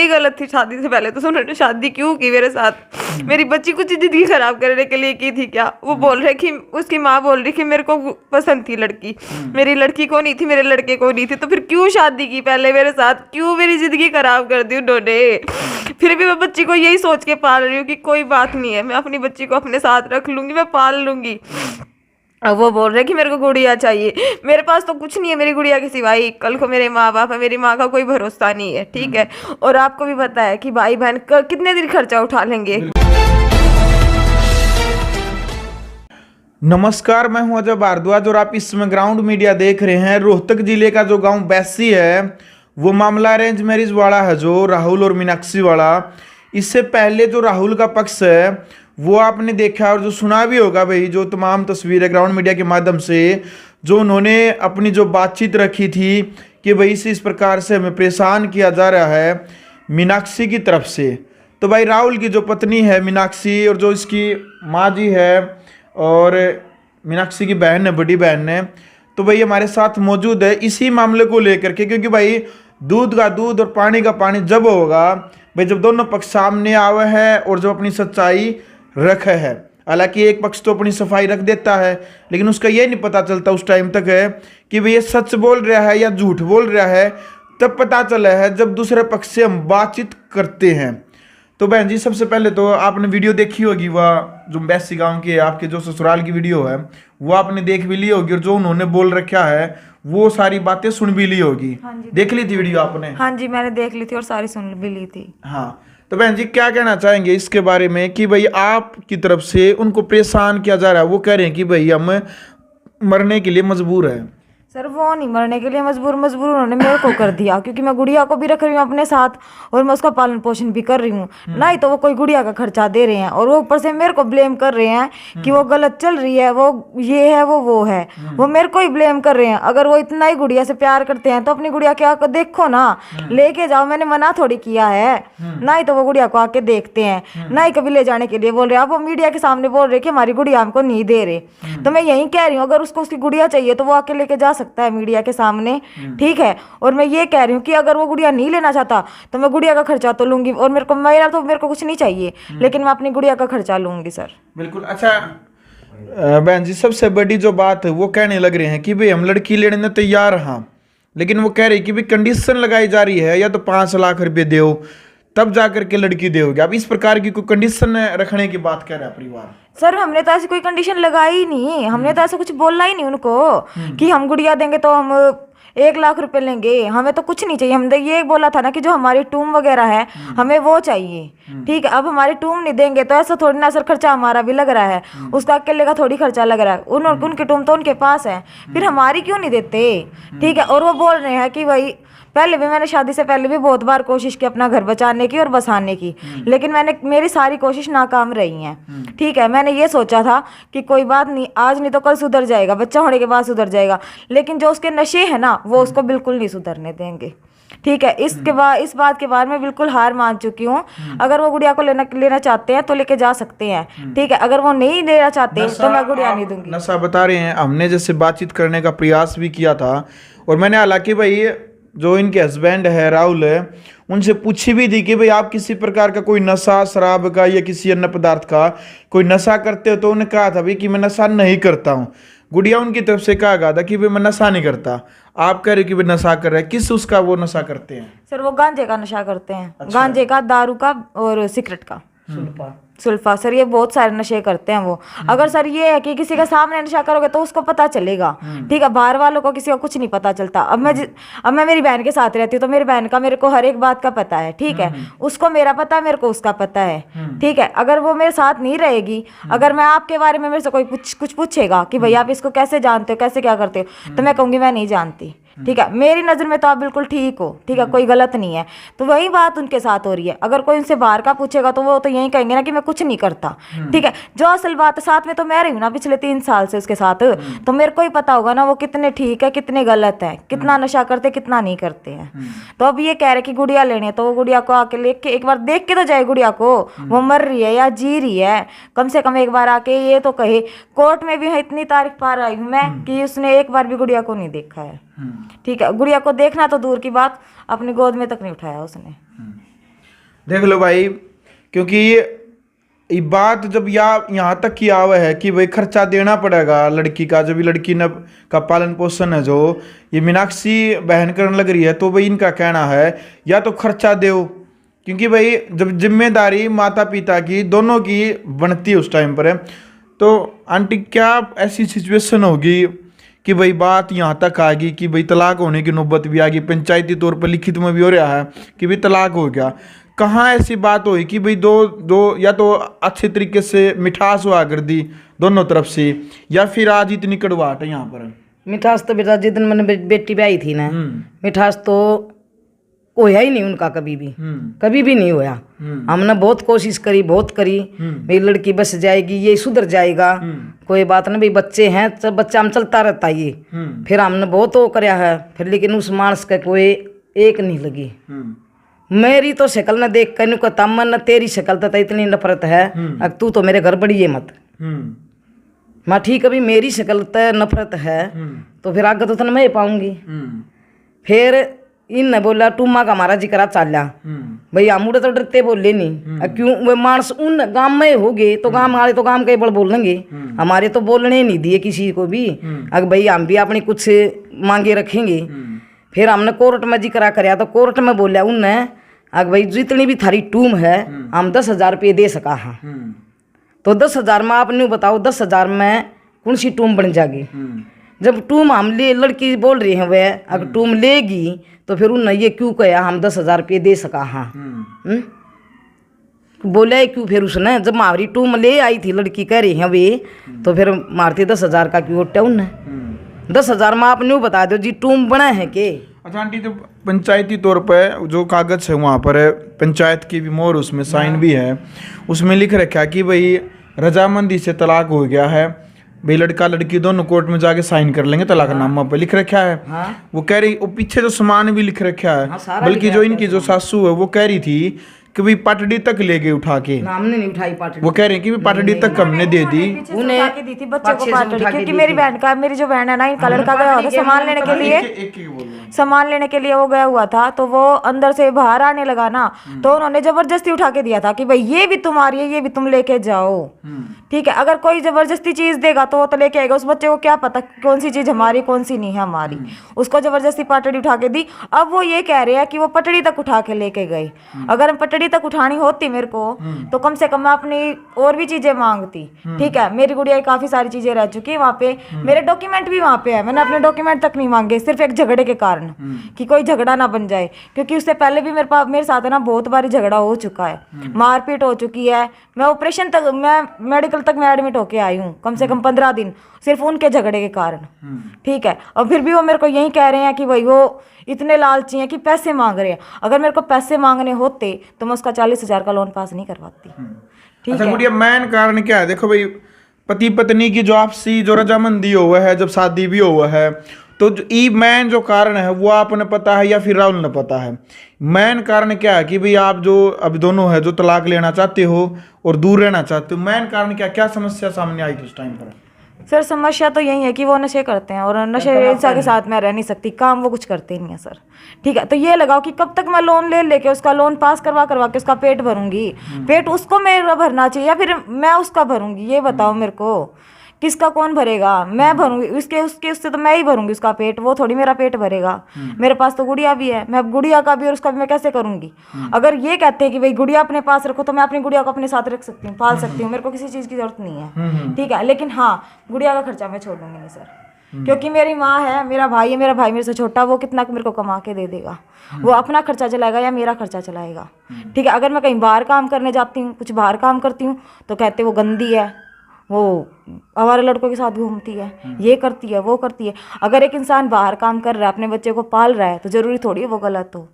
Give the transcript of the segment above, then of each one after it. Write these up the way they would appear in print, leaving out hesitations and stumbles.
ही गलत थी शादी से पहले, तो उन्होंने शादी क्यों की मेरे साथ? मेरी बच्ची कुछ जिंदगी खराब करने के लिए की थी क्या? वो बोल रहे कि उसकी माँ बोल रही कि मेरे को पसंद थी लड़की, मेरी लड़की को नहीं थी, मेरे लड़के को नहीं थी, तो फिर क्यों शादी की पहले मेरे साथ? क्यों मेरी जिंदगी खराब कर दी उन्होंने? फिर भी मैं बच्ची को यही सोच के पाल रही हूँ कि कोई बात नहीं है, मैं अपनी बच्ची को अपने साथ रख लूंगी, मैं पाल लूंगी। अब वो बोल रहे कि मेरे को गुड़िया चाहिए। मेरे पास तो कुछ नहीं है मेरी गुड़िया के सिवाय। कल को मेरे माँ बाप है, मेरी माँ का कोई भरोसा नहीं है, ठीक है। और आपको भी पता है कि भाई बहन कितने दिन खर्चा उठा लेंगे। नमस्कार, मैं हूं अजय भारद्वाज और आप इस समय ग्राउंड मीडिया देख रहे हैं। रोहतक जिले का जो गांव बैसी है वो मामला अरेंज मैरिज वाला है, जो राहुल और मीनाक्षी वाला। इससे पहले जो राहुल का पक्ष है वो आपने देखा और जो सुना भी होगा भाई, जो तमाम तस्वीरें ग्राउंड मीडिया के माध्यम से जो उन्होंने अपनी जो बातचीत रखी थी कि भाई इस प्रकार से हमें परेशान किया जा रहा है मीनाक्षी की तरफ से। तो भाई राहुल की जो पत्नी है मीनाक्षी और जो इसकी माँ जी है और मीनाक्षी की बहन है, बड़ी बहन है, तो भाई हमारे साथ मौजूद है इसी मामले को लेकर के। क्योंकि भाई दूध का दूध और पानी का पानी जब होगा भाई, जब दोनों पक्ष सामने आवे हैं और जब अपनी सच्चाई रखे है। हालांकि एक पक्ष तो अपनी सफाई रख देता है, लेकिन उसका ये नहीं पता चलता उस टाइम तक है कि भाई ये सच बोल रहा है या झूठ बोल रहा है। तब पता चला है जब दूसरे पक्ष से हम बातचीत करते हैं। तो बहन जी, सबसे पहले तो आपने वीडियो देखी होगी, वह जो बैसी गांव की आपके जो ससुराल की वीडियो है वो आपने देख भी ली होगी, और जो उन्होंने बोल रखा है वो सारी बातें सुन भी ली होगी। हाँ जी, देख ली थी वीडियो आपने? हाँ जी, मैंने देख ली थी और सारी सुन भी ली थी। हाँ, तो बहन जी क्या कहना चाहेंगे इसके बारे में कि भाई आपकी तरफ से उनको परेशान किया जा रहा है? वो कह रहे हैं कि भाई हम मरने के लिए मजबूर है। सर वो नहीं मरने के लिए मजबूर उन्होंने मेरे को कर दिया, क्योंकि मैं गुड़िया को भी रख रही हूँ अपने साथ और मैं उसका पालन पोषण भी कर रही हूँ। नहीं तो वो कोई गुड़िया का खर्चा दे रहे हैं और वो ऊपर से मेरे को ब्लेम कर रहे हैं कि वो गलत चल रही है, वो ये है वो है। वो मेरे को ही ब्लेम कर रहे हैं। अगर वो इतना ही गुड़िया से प्यार करते हैं तो अपनी गुड़िया के आकर देखो ना, लेके जाओ, मैंने मना थोड़ी किया है। नहीं तो वो गुड़िया को आके देखते हैं, नहीं कभी ले जाने के लिए बोल रहे हैं। अब वो मीडिया के सामने बोल रहे कि हमारी गुड़िया हमको नहीं दे रहे। तो मैं यही कह रही हूँ, अगर उसको उसकी गुड़िया चाहिए तो वो आके लेके जा सकता है मीडिया के सामने, ठीक है। और मैं ये कह रही हूँ कि अगर वो गुड़िया नहीं लेना चाहता तो मैं गुड़िया का खर्चा तो लूंगी, और मेरे को कुछ नहीं चाहिए, लेकिन मैं अपनी गुड़िया का खर्चा लूंगी सर। बिल्कुल। अच्छा बहन जी, सबसे बड़ी जो बात है वो कहने लग रहे हैं कि भाई हम लड़की लेने में तैयार हाँ, लेकिन वो कह रहे हैं कि भाई कंडीशन लगाई जा रही है, या तो 5 लाख रुपए दो तब जाकर के लड़की दोगे। अब इस प्रकार की कोई कंडीशन रखने की बात कह रहा है परिवार? सर हमने तो ऐसी कोई कंडीशन लगाई ही नहीं, हमने तो ऐसा कुछ बोला ही नहीं उनको कि हम गुड़िया देंगे तो हम 1 लाख रुपए लेंगे। हमें तो कुछ नहीं चाहिए। हमने ये बोला था ना कि जो हमारी टूम वगैरह है हमें वो चाहिए, ठीक है। अब हमारी टूम नहीं देंगे तो ऐसा थोड़ी ना सर, खर्चा हमारा भी लग रहा है, उसका अकेले का थोड़ी खर्चा लग रहा है। उनकी टूम तो उनके पास है, फिर हमारी क्यों नहीं देते, ठीक है। और वो बोल रहे हैं कि भाई पहले भी मैंने शादी से पहले भी बहुत बार कोशिश की अपना घर बचाने की और बसाने की, लेकिन मेरी सारी कोशिश नाकाम रही है, ठीक है। मैंने ये सोचा था कि कोई बात नहीं, आज नहीं तो कल सुधर जाएगा, बच्चा होने के बाद सुधर जाएगा, लेकिन जो उसके नशे है ना वो उसको बिल्कुल नहीं सुधरने देंगे, ठीक है। इसके बाद इस बात के बाद मैं बिल्कुल हार मान चुकी हूँ। अगर वो गुड़िया को लेना चाहते हैं तो लेके जा सकते हैं, ठीक है। अगर वो नहीं लेना चाहते तो मैं गुड़िया नहीं दूंगी। नशा बता रहे हैं, हमने जैसे बातचीत करने का प्रयास भी किया था, और मैंने हालांकि भाई जो इनके हस्बैंड है राहुल है उनसे पूछी भी थी कि भाई आप किसी प्रकार का कोई नशा, शराब का या किसी अन्य पदार्थ का कोई नशा करते हो? तो उन्होंने कहा था भाई कि मैं नशा नहीं करता हूँ। गुड़िया उनकी तरफ से कहा गया था कि भाई मैं नशा नहीं करता। आप कह रहे कि भाई नशा कर रहे हैं, किस उसका वो नशा करते हैं? सर वो गांजे का नशा करते हैं। अच्छा। गांजे का, दारू का और सिगरेट का, सुल्फा। सर ये बहुत सारे नशे करते हैं वो। अगर सर ये है कि किसी के सामने नशा करोगे तो उसको पता चलेगा, ठीक है। बाहर वालों को किसी को कुछ नहीं पता चलता। अब मैं मेरी बहन के साथ रहती हूँ तो मेरी बहन का मेरे को हर एक बात का पता है, ठीक है। उसको मेरा पता है, मेरे को उसका पता है, ठीक है। अगर वो मेरे साथ नहीं रहेगी, अगर मैं आपके बारे में मेरे से कोई कुछ पूछेगा कि भाई आप इसको कैसे जानते हो, कैसे क्या करते हो, तो मैं कहूँगी मैं नहीं जानती, ठीक है। मेरी नज़र में तो आप बिल्कुल ठीक हो, ठीक है, कोई गलत नहीं है। तो वही बात उनके साथ हो रही है। अगर कोई उनसे बाहर का पूछेगा तो वो तो यही कहेंगे ना कि मैं कुछ नहीं करता, ठीक है। जो असल बात है, साथ में तो मैं रही हूँ ना पिछले 3 साल से उसके साथ, तो मेरे को ही पता होगा ना वो कितने ठीक है, कितने गलत है, कितना नशा करते, कितना नहीं करते हैं। तो अब ये कह रहे कि गुड़िया लेनी है तो वो गुड़िया को आके लेके एक बार देख के तो जाए गुड़िया को, वो मर रही है या जी रही है, कम से कम एक बार आके ये तो कहे। कोर्ट में भी है इतनी तारीख पार आई हूँ मैं कि उसने एक बार भी गुड़िया को नहीं देखा है, ठीक है। गुड़िया को देखना तो दूर की बात, अपनी गोद में तक नहीं उठाया उसने। देख लो भाई, क्योंकि ये बात जब यहाँ तक की आवे है कि भाई खर्चा देना पड़ेगा लड़की का, जब लड़की न का पालन पोषण है जो ये मीनाक्षी बहन करने लग रही है, तो भाई इनका कहना है या तो खर्चा दो, क्योंकि भाई जब जिम्मेदारी माता पिता की दोनों की बनती है उस टाइम पर है। तो आंटी क्या ऐसी सिचुएशन होगी कि भाई बात यहाँ तक आ गई कि भाई तलाक होने की नौबत भी आ गई, पंचायती तौर पर लिखित में भी हो रहा है कि भाई तलाक हो गया, कहाँ ऐसी बात हुई कि भाई दो या तो अच्छे तरीके से मिठास हुआ कर दी दोनों तरफ से, या फिर आज इतनी कड़वाहट है यहाँ पर? मिठास तो बेटा जिस दिन मैंने बेटी ब्याही थी ना, मिठास तो होया ही नहीं उनका, कभी भी नहीं होया। हमने बहुत कोशिश करी, बहुत करी, भाई लड़की बस जाएगी, ये सुधर जाएगा, कोई बात नहीं, भाई बच्चे हैं, सब बच्चा हम चलता रहता ये। फिर हमने बहुत वो कराया है, फिर लेकिन उस मानस का कोई एक नहीं लगी। मेरी तो शक्ल न देख कर कहता मन, तेरी शक्ल तो इतनी नफरत है, अब तू तो मेरे घर बड़ी है मत। मैं ठीक, अभी मेरी शक्ल तो नफरत है तो फिर आगे तो मैं पाऊंगी। फिर इन ने बोला टूमा का हमारा जिक्र चाला, भाई हम उड़े तो डरते बोले नहीं, क्यों वे मानस उन गांव में हो गए तो गांव वाले तो गांव के बड़ बोलेंगे, हमारे तो बोलने नहीं दिए किसी को भी। अगर भाई हम भी अपनी कुछ मांगे रखेंगे। फिर हमने कोर्ट में जिक्र कराया तो कोर्ट में बोला उनने, अगर भाई जितनी भी थारी टूम है हम 10,000 रुपये दे सका हाँ, तो 10,000 में आप नहीं बताओ 10,000 में कौन सी टूम बन जाएगी? जब टूम हम ले लड़की बोल रही है वह अगर टूम लेगी तो फिर उन्होंने ये क्यों कहा हम 10,000 रुपये दे सका हाँ? बोला है क्यों? फिर उसने जब हमारी टूम ले आई थी लड़की कह रही है वे, तो फिर मारती 10,000 का क्यों उठा उनने? 10,000 में आप नहीं बता दो जी टूम बना है के? अच्छा आंटी, जो पंचायती तौर पर जो कागज है वहाँ पर पंचायत की भी मोहर, उसमें साइन भी है, उसमें लिख रखा है कि भाई रजामंदी से तलाक हो गया है, भाई लड़का लड़की दोनों कोर्ट में जाके साइन कर लेंगे, तलाकनामा पे लिख रखा है। वो कह रही, वो पीछे जो सामान भी लिख रखा है, बल्कि जो इनकी जो सासू है वो कह रही थी कि भाई पाटड़ी तक ले गए उठा के, हमने नहीं उठाई पाटड़ी। वो कह रहे हैं कि पाटड़ी तक हमने दे दी, उन्हें दी थी बच्चे को पाटड़ी, क्योंकि मेरी बहन का, मेरी जो बहन है ना, इनका लड़का गया हुआ था सामान लेने के लिए, सामान लेने के लिए वो गया हुआ था, तो वो अंदर से बाहर आने लगा ना, तो उन्होंने जबरदस्ती उठा के दिया था कि भाई ये भी तुम्हारी है, ये भी तुम लेके जाओ। ठीक है, अगर कोई जबरदस्ती चीज देगा तो वो तो लेके आएगा, उस बच्चे को क्या पता कौन सी चीज हमारी कौन सी नहीं है हमारी। उसको जबरदस्ती पाटड़ी उठा के दी। अब वो ये कह रहे हैं कि वो पटड़ी तक उठा के लेके गए। अगर हम पटड़ी तक उठानी होती मेरे को तो कम से कम मैं अपनी और भी चीजें मांगती। ठीक है, मेरी गुड़िया की काफी सारी चीजें रह चुकी है वहाँ पे, मेरे डॉक्यूमेंट भी वहाँ पे है, मैंने अपने डॉक्यूमेंट तक नहीं मांगे, सिर्फ एक झगड़े के कारण कि कोई झगड़ा ना बन जाए, क्योंकि उससे पहले भी मेरे साथ है ना बहुत बारी झगड़ा हो चुका है, मारपीट हो चुकी है। मैं ऑपरेशन तक, मैं मेडिकल तक मैं एडमिट होके आई हूँ कम से कम 15 दिन, सिर्फ उनके झगड़े के कारण। ठीक है, और फिर भी वो मेरे को यही कह रहे हैं कि भाई वो इतने लालची हैं कि पैसे मांग रहे हैं। अगर मेरे को पैसे मांगने होते तो मैं उसका 40,000 का लोन पास नहीं करवाती। ठीक अच्छा है, गुड़िया, मेन कारण क्या है? देखो भाई, पति पत्नी की जो आपसी जो रजामंदी हुआ है, जब शादी भी हुआ है, तो ई मेन जो कारण है वो आपने पता है या फिर राहुल ने पता है? मेन कारण क्या है कि भाई आप जो अब दोनों है जो तलाक लेना चाहते हो और दूर रहना चाहते हो, मेन कारण क्या समस्या सामने आई थी उस टाइम पर? सर समस्या तो यही है कि वो नशे करते हैं और नशे इंसान के साथ मैं रह नहीं सकती, काम वो कुछ करते नहीं है सर। ठीक है, तो ये लगाओ कि कब तक मैं लोन ले लेके उसका लोन पास करवा के उसका पेट भरूंगी? पेट उसको मेरा भरना चाहिए या फिर मैं उसका भरूंगी? ये बताओ मेरे को, किसका कौन भरेगा? मैं भरूंगी उससे तो मैं ही भरूंगी उसका पेट, वो थोड़ी मेरा पेट भरेगा। मेरे पास तो गुड़िया भी है, मैं अब गुड़िया का भी और उसका भी मैं कैसे करूंगी? अगर ये कहते हैं कि भाई गुड़िया अपने पास रखो, तो मैं अपनी गुड़िया को अपने साथ रख सकती हूँ, पाल सकती हूँ, मेरे को किसी चीज की जरूरत नहीं है। ठीक है, लेकिन हाँ, गुड़िया का खर्चा मैं छोड़ दूंगी नहीं सर, क्योंकि मेरी माँ है, मेरा भाई है, मेरा भाई मेरे से छोटा, वो कितना मेरे को कमा के दे देगा? वो अपना खर्चा चलाएगा या मेरा खर्चा चलाएगा? ठीक है, अगर मैं कहीं बाहर काम करने जाती हूँ, कुछ बाहर काम करती हूँ, तो कहते वो गंदी है, वो हमारे लड़कों के साथ घूमती है, ये करती है, वो करती है। अगर एक इंसान बाहर काम कर रहा है, अपने बच्चे को पाल रहा है, तो जरूरी थोड़ी है वो गलत हो।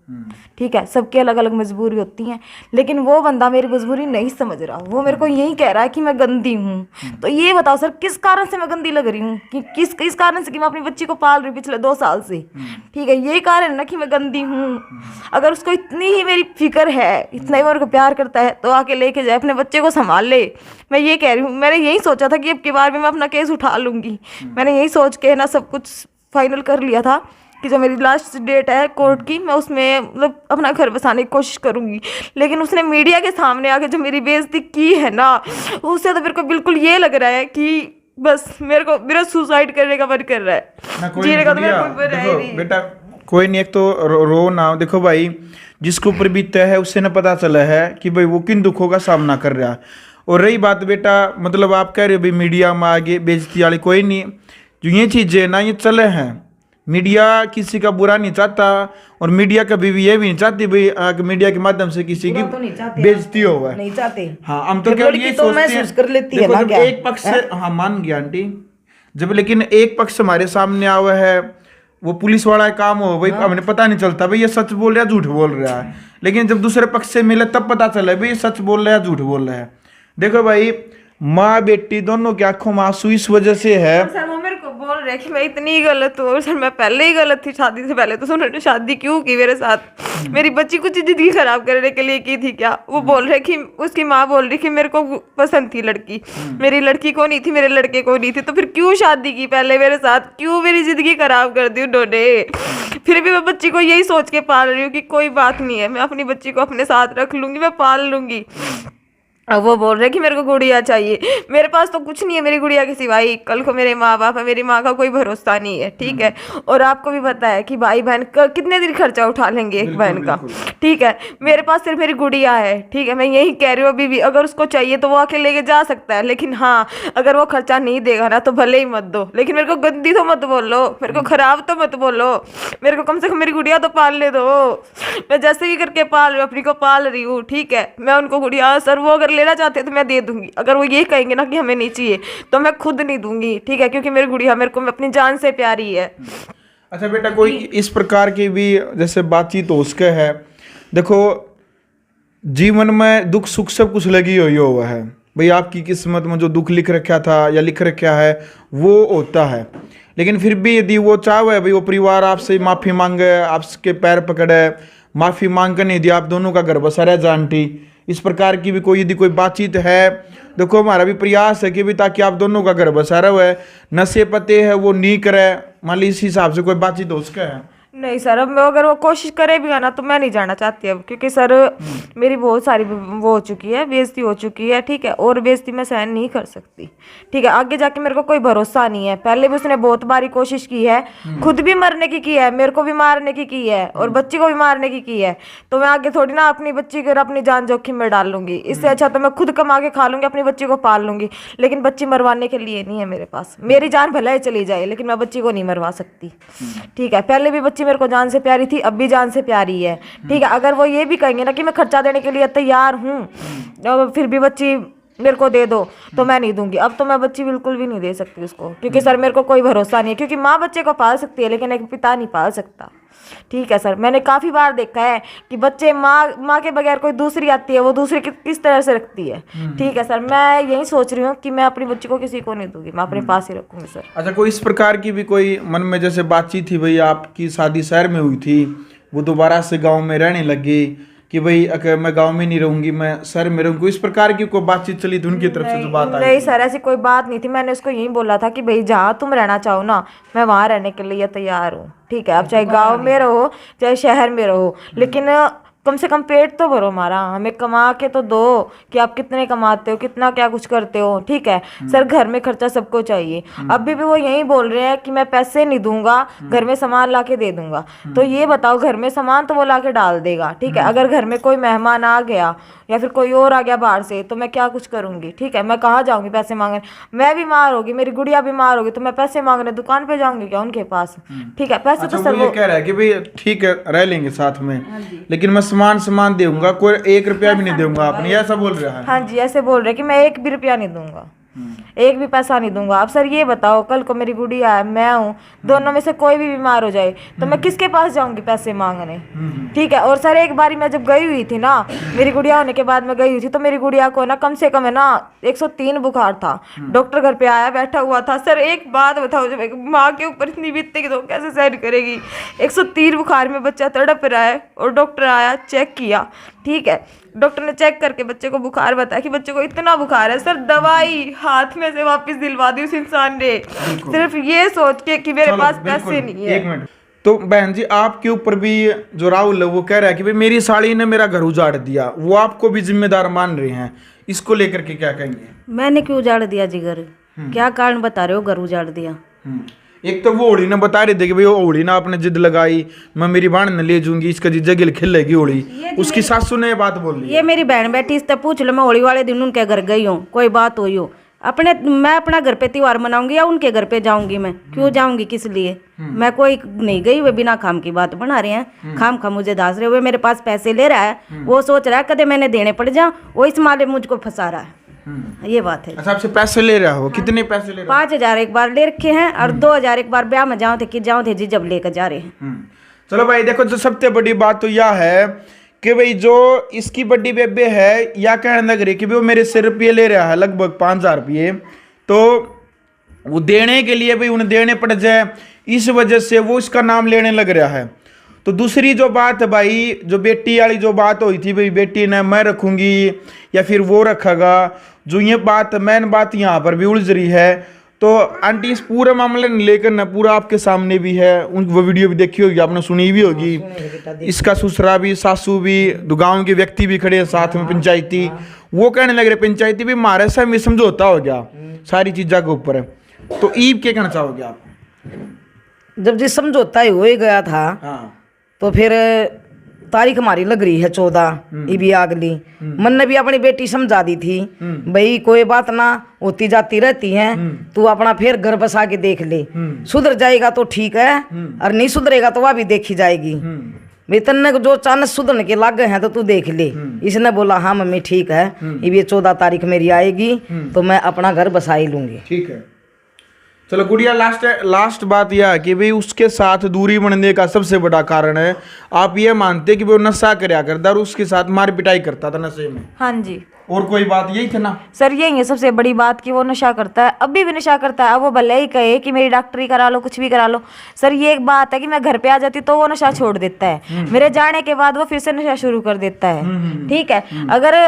ठीक है, सबकी अलग अलग मजबूरी होती है, लेकिन वो बंदा मेरी मजबूरी नहीं समझ रहा, वो मेरे को यही कह रहा है कि मैं गंदी हूँ। तो ये बताओ सर, किस कारण से मैं गंदी लग रही हूँ? कि किस कारण से कि मैं अपनी बच्ची को पाल रही हूँ पिछले 2 साल से? ठीक है, यही कारण है ना कि मैं गंदी हूँ। अगर उसको इतनी ही मेरी फिक्र है, इतना ही मेरे को प्यार करता है, तो आके लेके जाए, अपने बच्चे को संभाल ले। मैं ये कह रही हूँ, मैंने यही सोचा था कि अब की बार में मैं अपना केस उठा लूंगी। मैंने यही सोच के ना सब कुछ फाइनल कर लिया था कि जो मेरी लास्ट डेट है कोर्ट की, मैं उसमें मतलब अपना घर बसाने की कोशिश करूंगी। लेकिन उसने मीडिया के सामने आके जो मेरी बेइज्जती की है ना, उससे तो मेरे को बिल्कुल ये लग रहा है कि बस मेरा सुसाइड करने का मन कर रहा है। जीने का तो मेरा कोई मन है नहीं। बेटा कोई नहीं, एक तो रो ना। देखो भाई, जिसके ऊपर बीता है उससे न पता चला है कि भाई वो किन दुखों का सामना कर रहा है। और रही बात बेटा, मतलब आप कह रहे हो भाई मीडिया में आगे बेइज्जती वाली, कोई नहीं, जो ये चीज़ें ना ये चले हैं, मीडिया किसी का बुरा नहीं चाहता, और मीडिया कभी भी ये भी नहीं चाहती भाई मीडिया के माध्यम से किसी की बेइज्जती हो। नहीं चाहते। हाँ, हम तो क्या ये सोचते हैं, कर लेती है देखो ना जब क्या? एक पक्ष से, हाँ मान गया आंटी, जब लेकिन एक पक्ष हमारे सामने आवा है, वो पुलिस वाला काम हो भाई, हमें पता नहीं चलता भाई ये सच बोल रहा है झूठ बोल रहा है। लेकिन जब दूसरे पक्ष से मिले तब पता चला भाई ये सच बोल रहा है झूठ बोल रहा है। देखो भाई, माँ बेटी दोनों की आंखों में आंसू इस वजह से है। सर वो मेरे को बोल रहे कि मैं इतनी गलत हूँ, और सर मैं पहले ही गलत थी शादी से पहले, तो उन्होंने शादी क्यों की मेरे साथ? मेरी बच्ची कुछ जिंदगी खराब करने के लिए की थी क्या? वो बोल रहे कि उसकी माँ बोल रही कि मेरे को पसंद थी लड़की, मेरी लड़की को नहीं थी, मेरे लड़के को नहीं थी, तो फिर क्यों शादी की पहले मेरे साथ? क्यों मेरी जिंदगी खराब कर दी उन्होंने? फिर भी मैं बच्ची को यही सोच के पाल रही हूँ कि कोई बात नहीं है, मैं अपनी बच्ची को अपने साथ रख लूंगी, मैं पाल लूंगी। अब वो बोल रहे कि मेरे को गुड़िया चाहिए। मेरे पास तो कुछ नहीं है मेरी गुड़िया के सिवाय। कल को मेरे माँ बाप है, मेरी माँ का कोई भरोसा नहीं है, ठीक है। और आपको भी पता है कि भाई बहन कितने दिन खर्चा उठा लेंगे एक बहन का, ठीक है। मेरे पास सिर्फ मेरी गुड़िया है, ठीक है। मैं यही कह रही हूँ अभी भी, अगर उसको चाहिए तो वो आके लेके जा सकता है, लेकिन हाँ अगर वो खर्चा नहीं देगा ना तो भले ही मत दो, लेकिन मेरे को गंदी तो मत बोलो, मेरे को खराब तो मत बोलो, मेरे को कम से कम मेरी गुड़िया तो पालने दो। मैं जैसे भी करके पाल रही हूँ, अपनी को पाल रही हूँ, ठीक है। मैं उनको गुड़िया, सर वो अगर लेना चाहते तो मैं दे दूंगी, अगर वो ये कहेंगे ना कि हमें नहीं चाहिए तो मैं खुद नहीं दूंगी, ठीक है, क्योंकि मेरी गुड़िया मेरे को अपनी जान से प्यारी है। अच्छा बेटा, कोई इस प्रकार की भी जैसे बातचीत हो उसके है, देखो जीवन में दुख सुख सब कुछ लगी हुई हुआ है भाई, आपकी किस्मत में जो दुख लिख रखा था या लिख रखा है वो होता है। लेकिन फिर भी यदि वो चाहे भाई वो परिवार आपसे माफ़ी मांगे, आपके पैर पकड़े, माफ़ी मांग कर नहीं दिया, आप दोनों का घर बसा रह जानती, इस प्रकार की भी कोई यदि कोई बातचीत है, देखो हमारा भी प्रयास है कि भी ताकि आप दोनों का घर बसा रहा है, नशे पते है वो नहीं करे, मान ली इस हिसाब से कोई बातचीत हो उसका है। नहीं सर, अब मैं अगर वो कोशिश करे भी ना तो मैं नहीं जाना चाहती अब, क्योंकि सर मेरी बहुत सारी वो हो चुकी है, बेइज्जती हो चुकी है, ठीक है। और बेइज्जती मैं सहन नहीं कर सकती, ठीक है। आगे जाके मेरे को कोई भरोसा नहीं है। पहले भी उसने बहुत बारी कोशिश की है, खुद भी मरने की है, मेरे को भी मारने की है, और बच्ची को भी मारने की है। तो मैं आगे थोड़ी ना अपनी बच्ची को अपनी जान जोखिम में डाल लूंगी। इससे अच्छा तो मैं खुद कमा के खा लूंगी, अपनी बच्ची को पाल लूंगी, लेकिन बच्ची मरवाने के लिए नहीं है मेरे पास। मेरी जान भले ही चली जाए लेकिन मैं बच्ची को नहीं मरवा सकती, ठीक है। पहले भी बच्ची मेरे को जान से प्यारी थी, अब भी जान से प्यारी है, ठीक है। अगर वो ये भी कहेंगे ना कि मैं खर्चा देने के लिए तैयार हूँ, फिर भी बच्ची मेरे को दे दो, तो मैं नहीं दूंगी। अब तो मैं बच्ची बिल्कुल भी नहीं दे सकती उसको, क्योंकि सर मेरे को कोई भरोसा नहीं है। क्योंकि माँ बच्चे को पाल सकती है लेकिन एक पिता नहीं पाल सकता, ठीक है सर। मैंने काफ़ी बार देखा है कि बच्चे माँ के बगैर कोई दूसरी आती है, वो दूसरी किस तरह से रखती है, ठीक है सर। मैं यही सोच रही हूँ कि मैं अपनी बच्ची को किसी को नहीं दूंगी, मैं अपने पास ही रखूँगी सर। अच्छा, कोई इस प्रकार की भी कोई मन में जैसे बातचीत थी, भाई आपकी शादी शहर में हुई थी, वो दोबारा से गाँव में रहने लगी कि भाई अगर मैं गांव में नहीं रहूंगी, मैं शहर में रहूंगी, इस प्रकार की कोई बातचीत चली थी उनकी तरफ से जो बात आई? नहीं सर, ऐसी कोई बात नहीं थी। मैंने उसको यही बोला था कि भाई जहाँ तुम रहना चाहो ना, मैं वहाँ रहने के लिए तैयार हूँ, ठीक है। अब चाहे गांव में रहो चाहे शहर में रहो, लेकिन कम से कम पेट तो भरो हमारा, हमें कमा के तो दो कि आप कितने कमाते हो, कितना क्या कुछ करते हो, ठीक है सर। घर में खर्चा सबको चाहिए। अभी भी वो यही बोल रहे हैं कि मैं पैसे नहीं दूंगा, घर में सामान ला के दे दूंगा। तो ये बताओ, घर में सामान तो वो ला के डाल देगा, ठीक है। अगर घर में कोई मेहमान आ गया या फिर कोई और आ गया बाहर से, तो मैं क्या कुछ करूंगी, ठीक है। मैं कहाँ जाऊंगी पैसे मांगने? मैं बीमार होगी, मेरी गुड़िया बीमार होगी, तो मैं पैसे मांगने दुकान पे जाऊंगी क्या उनके पास? ठीक है, पैसे तो सर वो कह रहा है कि भाई ठीक है रह लेंगे साथ में, लेकिन मैं सामान दूंगा, कोई 1 रुपया भी नहीं दूंगा, आपने ऐसा बोल रहा है? हाँ जी, ऐसे बोल रहे कि मैं 1 भी रुपया नहीं दूंगा, 1 भी पैसा नहीं दूंगा। अब सर ये बताओ, कल को मेरी गुड़िया है, मैं हूँ, दोनों में से कोई भी बीमार हो जाए तो मैं किसके पास जाऊंगी पैसे मांगने, ठीक है। और सर एक बारी मैं जब गई हुई थी ना, मेरी गुड़िया होने के बाद मैं गई हुई थी, तो मेरी गुड़िया को ना कम से कम है ना 103 बुखार था। डॉक्टर घर पे आया, बैठा हुआ था। सर एक बात बताओ, जब माँ के ऊपर इतनी बीतती तो कैसे सहन करेगी? 103 बुखार में बच्चा तड़प रहा है, और डॉक्टर आया, चेक किया, ठीक है। डॉक्टर ने चेक करके बच्चे को बुखार बताया कि बच्चे को इतना बुखार है। सर दवाई हाथ में से वापस दिलवा दी उस इंसान ने, सिर्फ ये सोच के कि मेरे पास पैसे नहीं है। 1 मिनट, तो बहन जी आपके ऊपर भी जो राहुल है वो कह रहा है कि भाई मेरी साली ने मेरा घर उजाड़ दिया, वो आपको भी जिम्मेदार मान रहे हैं, इसको लेकर के क्या कहेंगे? मैंने क्यों उजाड़ दिया जी घर? क्या कारण बता रहे हो घर उजाड़ दिया? एक तो वो होली ने बता रहे थे कि भाई वो होली ना आपने जिद लगाई, मैं मेरी बहन ने ले जाऊंगी, इसका जीजा गिल खिलेगी होली, उसकी सासू ने ये बात बोल ली। ये मेरी बहन बैठी, इससे पूछ लो, मैं होली वाले दिन उनके घर गई हूँ, कोई बात हुई हो मैं अपना घर पे त्योहार मनाऊंगी या उनके घर पे जाऊंगी? मैं क्यों जाऊंगी, किस लिए? मैं कोई नहीं गई, वे बिना खाम की बात बना रहे हैं, खाम खा मुझे दास रहे हुए, मेरे पास पैसे ले रहा है, वो सोच रहा है कदे मैंने देने पड़ जाऊं, वो इस माले मुझको फंसा रहा है, ये बात है। अच्छा आपसे पैसे ले रहा हो? कितने पैसे ले रहा हो? 5,000 एक बार ले रखे हैं और 2,000 एक बार ब्याह में जाओ थे जी जब लेकर जा रहे हैं। चलो भाई देखो, जो सबसे बड़ी बात तो यह है कि भाई जो इसकी बड़ी बेबे है या कहने लग रही कि वो मेरे से रुपये ले रहा है लगभग 5,000 रुपये, तो वो देने के लिए भाई उन्हें देने पड़ जाए, इस वजह से वो इसका नाम लेने लग रहा है। तो दूसरी जो बात है भाई, जो बेटी वाली जो बात हुई थी भाई बेटी ने मैं रखूंगी या फिर वो रखेगा, जो ये बात मेन बात यहाँ पर भी उलझ रही है। तो आंटी इस पूरे मामले ने लेकर ना पूरा आपके सामने भी है, वो वीडियो भी देखी होगी आपने, सुनी भी होगी, इसका ससुरा भी सासू भी गांव के व्यक्ति भी खड़े हैं साथ में, पंचायती वो कहने लग रहे पंचायती भी हमारे साथ में समझौता हो गया सारी चीज़ों के ऊपर। तो ईब क्या कहना चाहोगे आप? जब जिस समझौता ही हो ही गया था, तो फिर तारीख हमारी लग रही है 14 भी अगली। मन ने भी अपनी बेटी समझा दी थी भाई कोई बात ना, होती जाती रहती है, तू अपना फिर घर बसा के देख ले, सुधर जाएगा तो ठीक है और नहीं सुधरेगा तो वह भी देखी जाएगी, वेतन ने जो चांस सुधरने के लागे हैं तो तू देख ले। इसने बोला हाँ मम्मी ठीक है, ये 14 तारीख मेरी आएगी तो मैं अपना घर बसा ही लूंगी। ठीक है। चलो गुड़िया, लास्ट बात यह है कि भाई उसके साथ दूरी बनने का सबसे बड़ा कारण है, आप ये मानते कि वो नशा करया करता और उसके साथ मार पिटाई करता था नशे में? हाँ जी। और कोई बात यही थी ना सर? यही है सबसे बड़ी बात कि वो नशा करता है, अभी भी नशा करता है। अब वो भले ही कहे कि मेरी डॉक्टरी करा लो, कुछ भी करा लो, सर ये एक बात है कि मैं घर पे आ जाती तो वो नशा छोड़ देता है, मेरे जाने के बाद वो फिर से नशा शुरू कर देता है। ठीक है, अगर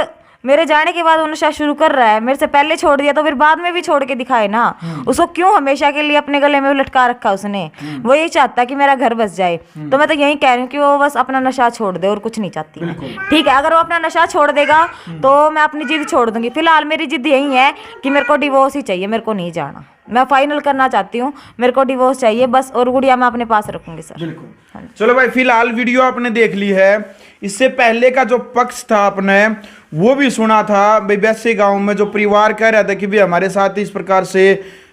मेरे जाने के बाद वो नशा शुरू कर रहा है, मेरे से पहले छोड़ दिया तो फिर बाद में भी छोड़ के दिखाए ना। उसको क्यों हमेशा के लिए अपने गले में लटका रखा उसने? वो यही चाहता है कि मेरा घर बस जाए। तो मैं तो यही कह रही हूँ कि वो बस अपना नशा छोड़ दे और कुछ नहीं चाहती मैं। ठीक है, अगर वो अपना नशा छोड़ देगा तो मैं अपनी जिद छोड़ दूंगी। फिलहाल मेरी जिद यही है कि मेरे को डिवोर्स ही चाहिए, मेरे को नहीं जाना, मैं फाइनल करना चाहती हूँ, मेरे को डिवोर्स चाहिए बस, और गुड़िया मैं अपने पास रखूंगी सर। बिल्कुल। चलो भाई फिलहाल वीडियो आपने देख ली है, इससे पहले का जो पक्ष था आपने वो भी सुना था भाई। वैसे गांव में जो परिवार कह रहा था कि भाई हमारे साथ इस प्रकार से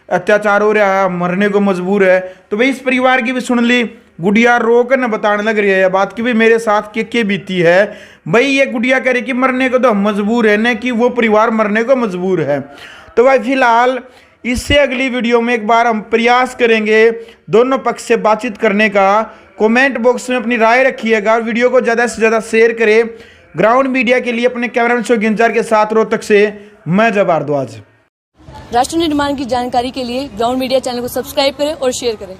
अत्याचार हो रहा है, मरने को मजबूर है, तो भाई इस परिवार की भी सुन ली। गुड़िया रो कर न बताने लग रही है ये बात कि भाई मेरे साथ क्या बीती है। भाई ये गुड़िया कह रही कि मरने को तो हम मजबूर है, न कि वो परिवार मरने को मजबूर है। तो भाई फिलहाल इससे अगली वीडियो में एक बार हम प्रयास करेंगे दोनों पक्ष से बातचीत करने का। कमेंट बॉक्स में अपनी राय रखिएगा और वीडियो को ज़्यादा से ज़्यादा शेयर करें। ग्राउंड मीडिया के लिए अपने कैमरामैन शो गिंजार के साथ रोहतक से मैं जब भारद्वाज। राष्ट्र निर्माण की जानकारी के लिए ग्राउंड मीडिया चैनल को सब्सक्राइब करें और शेयर करें।